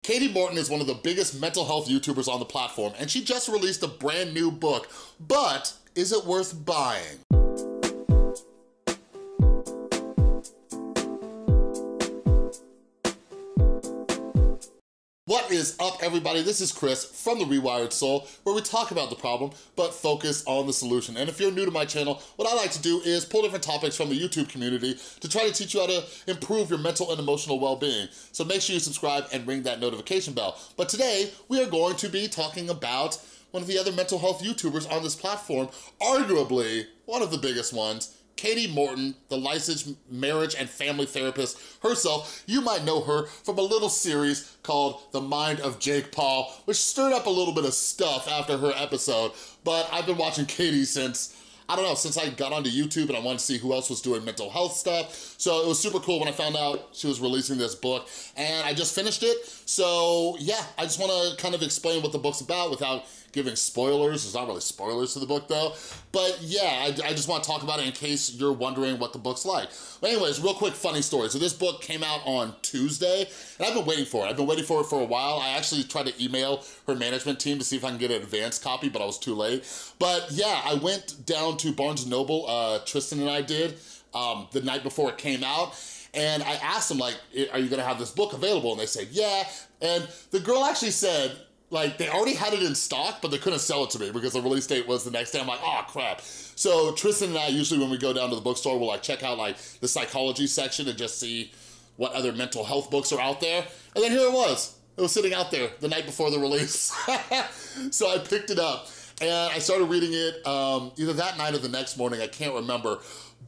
Kati Morton is one of the biggest mental health YouTubers on the platform, and she just released a brand new book, but is it worth buying? What is up, everybody? This is Chris from The Rewired Soul, where we talk about the problem, but focus on the solution. And if you're new to my channel, what I like to do is pull different topics from the YouTube community to try to teach you how to improve your mental and emotional well-being. So make sure you subscribe and ring that notification bell. But today, we are going to be talking about one of the other mental health YouTubers on this platform, arguably one of the biggest ones, Kati Morton, the licensed marriage and family therapist herself. You might know her from a little series called The Mind of Jake Paul, which stirred up a little bit of stuff after her episode, but I've been watching Kati since, I don't know, since I got onto YouTube and I wanted to see who else was doing mental health stuff. So it was super cool when I found out she was releasing this book, and I just finished it. So yeah, I just wanna kind of explain what the book's about without giving spoilers. There's not really spoilers to the book though. But yeah, I just wanna talk about it in case you're wondering what the book's like. But anyways, real quick funny story. So this book came out on Tuesday, and I've been waiting for it. I've been waiting for it for a while. I actually tried to email her management team to see if I can get an advance copy, but I was too late. But yeah, I went down to Barnes & Noble, Tristan and I did, the night before it came out. And I asked them, like, are you gonna have this book available? And they said, yeah. And the girl actually said, like, they already had it in stock, but they couldn't sell it to me because the release date was the next day. I'm like, oh crap. So Tristan and I, usually when we go down to the bookstore, we'll like check out like the psychology section and just see what other mental health books are out there. And then here it was. It was sitting out there the night before the release. So I picked it up and I started reading it either that night or the next morning, I can't remember.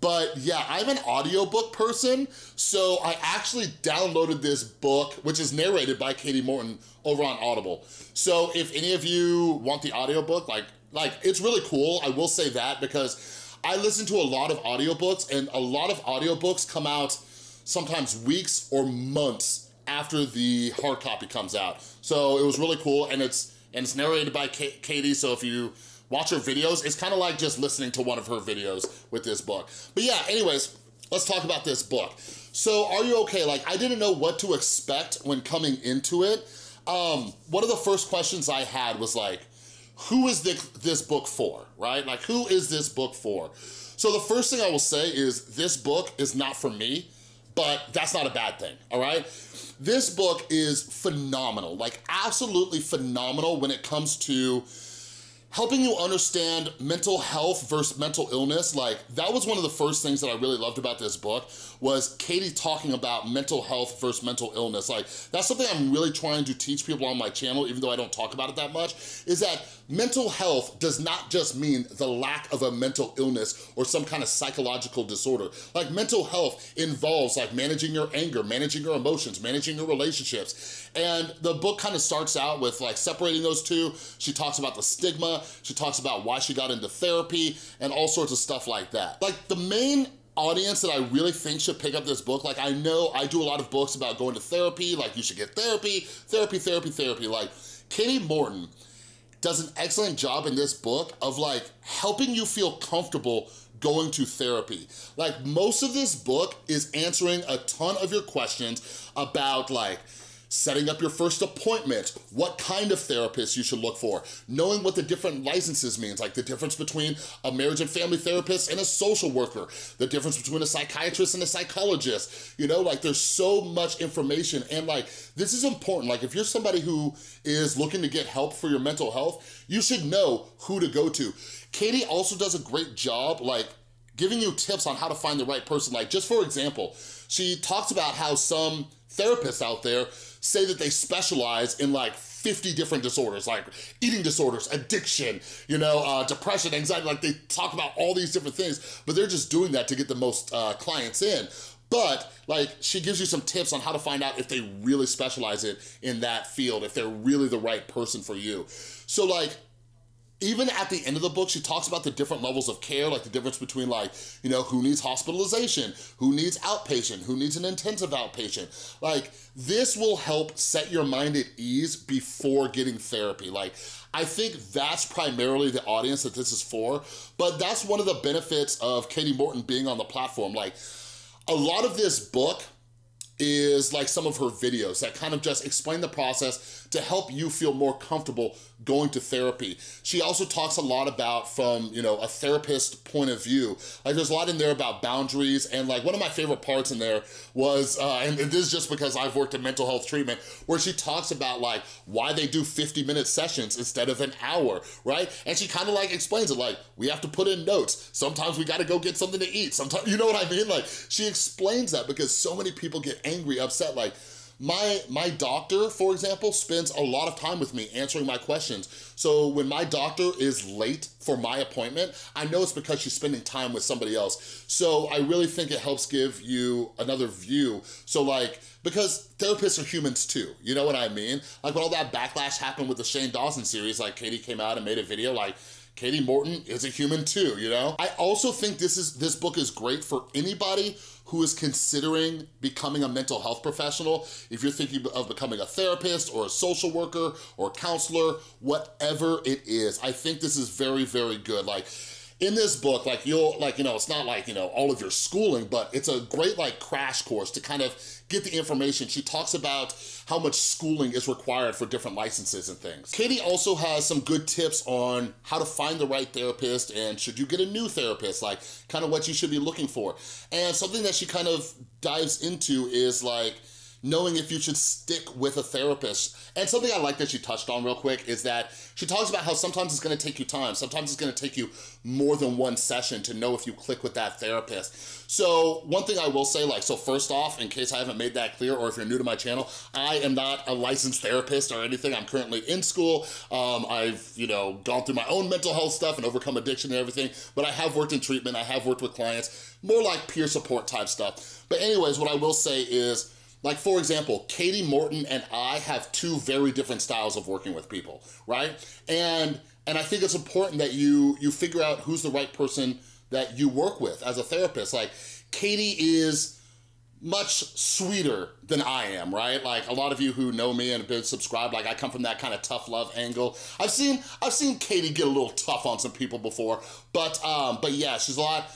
But yeah, I'm an audiobook person, so I actually downloaded this book, which is narrated by Kati Morton, over on Audible. So if any of you want the audiobook, like it's really cool, I will say that, because I listen to a lot of audiobooks, and a lot of audiobooks come out sometimes weeks or months after the hard copy comes out. So it was really cool, and it's narrated by Kati, so if you watch her videos, it's kind of like just listening to one of her videos with this book. But yeah, anyways, let's talk about this book. So are you okay? Like, I didn't know what to expect when coming into it. One of the first questions I had was like, who is this book for, right? Like, who is this book for? So the first thing I will say is this book is not for me, but that's not a bad thing, all right? This book is phenomenal, like absolutely phenomenal when it comes to helping you understand mental health versus mental illness. Like, that was one of the first things that I really loved about this book, was Kati talking about mental health versus mental illness. Like, that's something I'm really trying to teach people on my channel, even though I don't talk about it that much, is that mental health does not just mean the lack of a mental illness or some kind of psychological disorder. Like, mental health involves like managing your anger, managing your emotions, managing your relationships. And the book kind of starts out with like separating those two. She talks about the stigma, she talks about why she got into therapy, and all sorts of stuff like that. Like, the main audience that I really think should pick up this book, like, I know I do a lot of books about going to therapy, like you should get therapy. Like, Kati Morton does an excellent job in this book of like helping you feel comfortable going to therapy. Like, most of this book is answering a ton of your questions about like setting up your first appointment, what kind of therapist you should look for, knowing what the different licenses means, like the difference between a marriage and family therapist and a social worker, the difference between a psychiatrist and a psychologist, you know, like there's so much information. And like, this is important. Like, if you're somebody who is looking to get help for your mental health, you should know who to go to. Kati also does a great job, like, giving you tips on how to find the right person. Like, just for example, she talks about how some therapists out there say that they specialize in like 50 different disorders, like eating disorders, addiction, you know, depression, anxiety. Like, they talk about all these different things, but they're just doing that to get the most clients in. But like, she gives you some tips on how to find out if they really specialize in that field, if they're really the right person for you. So like, even at the end of the book, she talks about the different levels of care, like the difference between like, you know, who needs hospitalization, who needs outpatient, who needs an intensive outpatient. Like, this will help set your mind at ease before getting therapy. Like, I think that's primarily the audience that this is for, but that's one of the benefits of Kati Morton being on the platform. Like, a lot of this book is like some of her videos that kind of just explain the process to help you feel more comfortable going to therapy. She also talks a lot about from, you know, a therapist point of view. Like there's a lot in there about boundaries, and like one of my favorite parts in there was, and this is just because I've worked in mental health treatment, where she talks about like why they do 50-minute sessions instead of an hour, right? And she kind of like explains it like, we have to put in notes. Sometimes we gotta go get something to eat. Sometimes, you know what I mean? Like she explains that because so many people get angry, upset, like, my doctor, for example, spends a lot of time with me answering my questions. So when my doctor is late for my appointment, I know it's because she's spending time with somebody else. So I really think it helps give you another view. So like, because therapists are humans too, you know what I mean? Like when all that backlash happened with the Shane Dawson series, like Kati came out and made a video like, Kati Morton is a human too, you know? I also think this book is great for anybody who is considering becoming a mental health professional. If you're thinking of becoming a therapist or a social worker or a counselor, whatever it is, I think this is very, very good. Like, in this book, like you'll, like, you know, it's not like, you know, all of your schooling, but it's a great like crash course to kind of get the information. She talks about how much schooling is required for different licenses and things. Kati also has some good tips on how to find the right therapist and should you get a new therapist, like kind of what you should be looking for. And something that she kind of dives into is like, knowing if you should stick with a therapist. And something I like that she touched on real quick is that she talks about how sometimes it's gonna take you time, sometimes it's gonna take you more than one session to know if you click with that therapist. So one thing I will say, like, so first off, in case I haven't made that clear, or if you're new to my channel, I am not a licensed therapist or anything. I'm currently in school. I've, you know, gone through my own mental health stuff and overcome addiction and everything, but I have worked in treatment, I have worked with clients, more like peer support type stuff. But anyways, what I will say is, like, for example, Kati Morton and I have two very different styles of working with people, right? And I think it's important that you figure out who's the right person that you work with as a therapist. Like, Kati is much sweeter than I am, right? Like, a lot of you who know me and have been subscribed, like, I come from that kind of tough love angle. I've seen Kati get a little tough on some people before, but yeah, she's a lot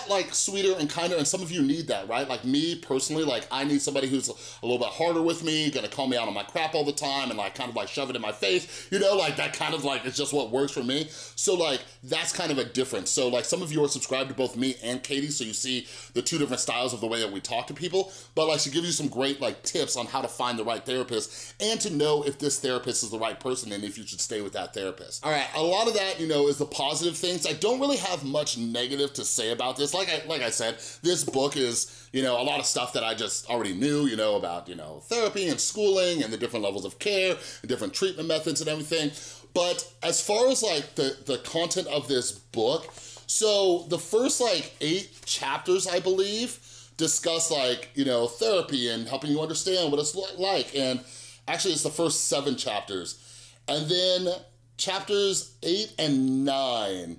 like sweeter and kinder, and some of you need that, right? Like me personally, like I need somebody who's a little bit harder with me, gonna call me out on my crap all the time and like kind of like shove it in my face, you know, like that kind of like, it's just what works for me. So like, that's kind of a difference. So like some of you are subscribed to both me and Kati, so you see the two different styles of the way that we talk to people, but like she gives you some great like tips on how to find the right therapist and to know if this therapist is the right person and if you should stay with that therapist. All right, a lot of that, you know, is the positive things. I don't really have much negative to say about this. Like I said, this book is, you know, a lot of stuff that I just already knew, you know, about, you know, therapy and schooling and the different levels of care and different treatment methods and everything. But as far as like the content of this book, so the first like 8 chapters, I believe, discuss like, you know, therapy and helping you understand what it's like. And actually it's the first 7 chapters. And then chapters 8 and 9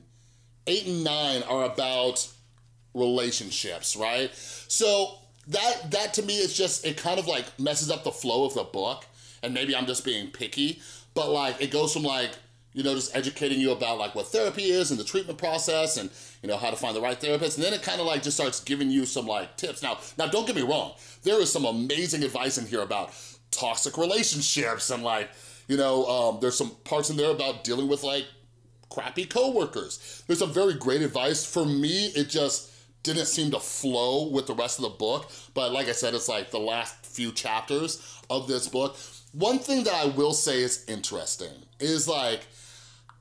are about relationships, right? So that to me is just, it kind of like messes up the flow of the book, and maybe I'm just being picky, but like it goes from like, you know, just educating you about like what therapy is and the treatment process and, you know, how to find the right therapist, and then it kind of like just starts giving you some like tips. Now don't get me wrong, there is some amazing advice in here about toxic relationships and like, you know, there's some parts in there about dealing with like crappy coworkers. There's some very great advice. For me, it just didn't seem to flow with the rest of the book, but like I said, it's like the last few chapters of this book. One thing that I will say is interesting is like,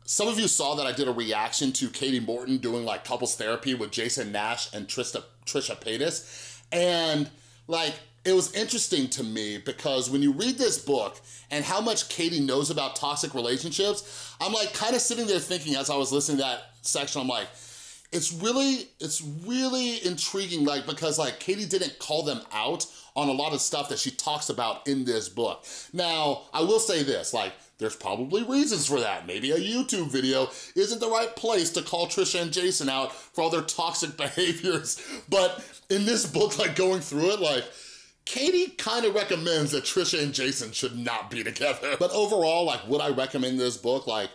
some of you saw that I did a reaction to Kati Morton doing like couples therapy with Jason Nash and Trisha Paytas, and like, it was interesting to me because when you read this book and how much Kati knows about toxic relationships, I'm like kind of sitting there thinking as I was listening to that section, I'm like, it's really intriguing, like, because like Kati didn't call them out on a lot of stuff that she talks about in this book. Now, I will say this, like, there's probably reasons for that. Maybe a YouTube video isn't the right place to call Trisha and Jason out for all their toxic behaviors. But in this book, like going through it, like, Kati kind of recommends that Trisha and Jason should not be together. But overall, like, would I recommend this book? Like,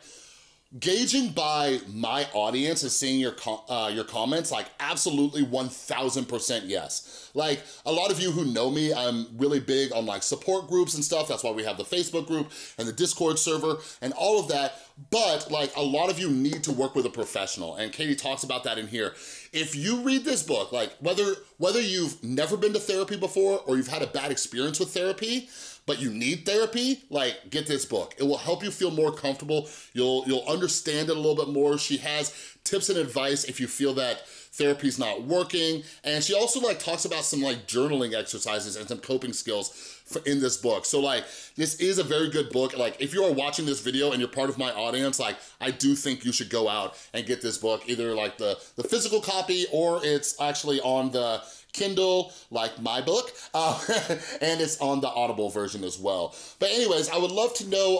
gauging by my audience and seeing your comments, like absolutely 1000% yes. Like a lot of you who know me, I'm really big on like support groups and stuff. That's why we have the Facebook group and the Discord server and all of that. But like a lot of you need to work with a professional, and Kati talks about that in here. If you read this book, like whether you've never been to therapy before or you've had a bad experience with therapy, but you need therapy, like get this book. It will help you feel more comfortable. You'll understand it a little bit more. She has tips and advice if you feel that therapy's not working. And she also like talks about some like journaling exercises and some coping skills in this book. So like, this is a very good book. Like if you are watching this video and you're part of my audience, like I do think you should go out and get this book, either like the physical copy or it's actually on the Kindle, like my book, and it's on the Audible version as well. But anyways, I would love to know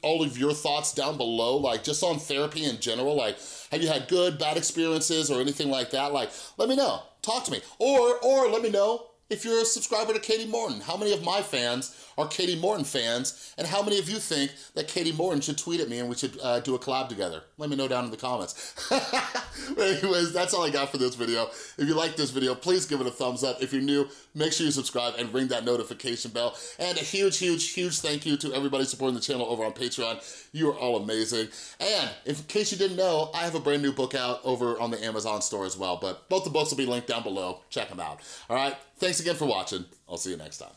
all of your thoughts down below, like just on therapy in general. Like, have you had good, bad experiences or anything like that? Like, let me know, talk to me. Or let me know if you're a subscriber to Kati Morton. How many of my fans are Kati Morton fans? And how many of you think that Kati Morton should tweet at me and we should do a collab together? Let me know down in the comments. But anyways, that's all I got for this video. If you like this video, please give it a thumbs up. If you're new, make sure you subscribe and ring that notification bell. And a huge, huge, huge thank you to everybody supporting the channel over on Patreon. You are all amazing. And in case you didn't know, I have a brand new book out over on the Amazon store as well. But both the books will be linked down below. Check them out. All right, thanks again for watching. I'll see you next time.